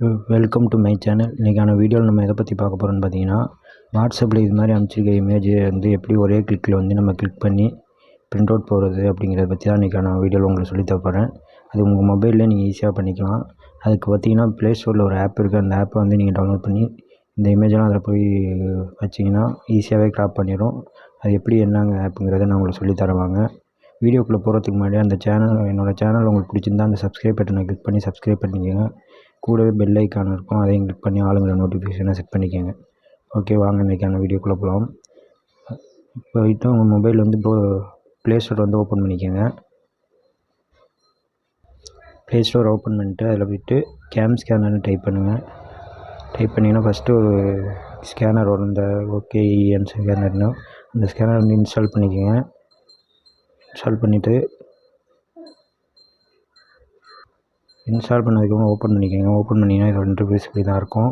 Welcome to my channel. இன்றைக்கான வீடியோவில் நம்ம எதை பற்றி பார்க்க போகிறோம்னு பார்த்தீங்கன்னா, வாட்ஸ்அப்பில் இது மாதிரி அனுப்பிச்சிருக்க இமேஜை வந்து எப்படி ஒரே கிளிக்கில் வந்து நம்ம கிளிக் பண்ணி பிரிண்ட் அவுட் போடுறது அப்படிங்கிறத பற்றி தான் இன்றைக்கான வீடியோவில் உங்களுக்கு சொல்லித் தர போகிறேன். அது உங்கள் மொபைல்லே நீங்கள் ஈஸியாக பண்ணிக்கலாம். அதுக்கு பார்த்தீங்கன்னா ப்ளே ஸ்டோரில் ஒரு ஆப் இருக்குது. அந்த ஆப்பை வந்து நீங்கள் டவுன்லோட் பண்ணி இந்த இமேஜெல்லாம் அதில் போய் வச்சிங்கன்னா ஈஸியாகவே கிராப் பண்ணிடும். அது எப்படி என்னங்க ஆப்புங்கிறத நான் உங்களுக்கு சொல்லித் தருவாங்க. வீடியோக்குள்ளே போகிறதுக்கு முன்னாடி என்னோடய சேனல் உங்களுக்கு பிடிச்சிருந்தா அந்த சப்ஸ்கிரைப் பட்டனை கிளிக் பண்ணி சப்ஸ்கிரைப் பண்ணிக்கோங்க. கூடவே பெல் ஐக்கான் இருக்கும், அதையும் கிளிக் பண்ணி ஆளுங்கிற நோட்டிஃபிகேஷனை செட் பண்ணிக்கோங்க. ஓகே, வாங்க இன்றைக்கான வீடியோக்குள்ளே போகலாம். போயிட்டு உங்கள் மொபைல் வந்து இப்போ ப்ளே ஸ்டோர் வந்து ஓப்பன் பண்ணிக்கோங்க. ப்ளே ஸ்டோர் ஓப்பன் பண்ணிட்டு அதில் போய்ட்டு கேம் ஸ்கேனர்னு டைப் பண்ணுங்கள். டைப் பண்ணிங்கன்னா ஃபஸ்ட்டு ஒரு ஸ்கேனர் வரும், இந்த OKEN ஸ்கேனர்னு. அந்த ஸ்கேனர் வந்து இன்ஸ்டால் பண்ணிக்கோங்க. இன்ஸ்டால் பண்ணிவிட்டு பண்ணதுக்கப்புறம் ஓப்பன் பண்ணிக்கோங்க. ஓப்பன் பண்ணிங்கன்னா இது இன்டர்ஃபேஸ் இப்படி தான் இருக்கும்.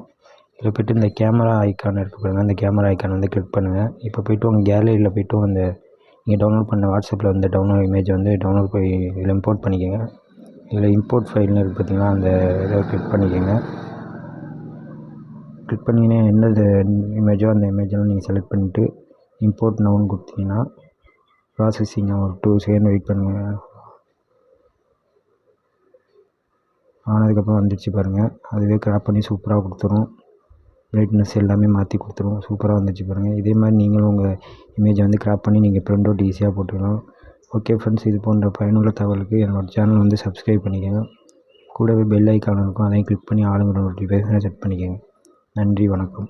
இதில் போய்ட்டு இந்த கேமரா ஐக்கான் இருக்குது பாருங்கள், அந்த கேமரா ஐக்கான் வந்து கிளிக் பண்ணுங்கள். இப்போ போய்ட்டு உங்கள் கேலரியில் போய்ட்டு அந்த நீங்கள் டவுன்லோட் பண்ண வாட்ஸ்அப்பில் வந்து டவுன்லோட் இமேஜ் வந்து டவுன்லோட் போய் இதில் இம்போர்ட் பண்ணிக்கோங்க. இதில் இம்போர்ட் ஃபைல்னு இருக்குது பார்த்தீங்கன்னா, அந்த இதை கிளிக் பண்ணிக்கோங்க. கிளிக் பண்ணிங்கன்னா எந்த இமேஜோ அந்த இமேஜெல்லாம் நீங்கள் செலக்ட் பண்ணிவிட்டு இம்போர்ட் நவுன்னு கொடுத்தீங்கன்னா ப்ராசஸிங் ஒரு 2 செகண்ட் வெயிட் பண்ணுங்கள். ஆனதுக்கப்புறம் வந்துடுச்சு பாருங்கள். அதுவே கிராப் பண்ணி சூப்பராக கொடுத்துரும். பிரைட்னஸ் எல்லாமே மாற்றி கொடுத்துரும். சூப்பராக வந்துச்சு பாருங்கள். இதே மாதிரி நீங்களும் உங்கள் இமேஜை வந்து கிராப் பண்ணி நீங்கள் பிரிண்ட் அவுட் ஈஸியாக போட்டுக்கலாம். ஓகே ஃப்ரெண்ட்ஸ், இது போன்ற பயனுள்ள தகவலுக்கு என்னோடய சேனல் வந்து சப்ஸ்கிரைப் பண்ணிக்கோங்க. கூடவே பெல் ஐக்கான் இருக்கும், அதையும் கிளிக் பண்ணி ஆளுங்கிற நோட்டிஃபிகேஷனை செட் பண்ணிக்கோங்க. நன்றி, வணக்கம்.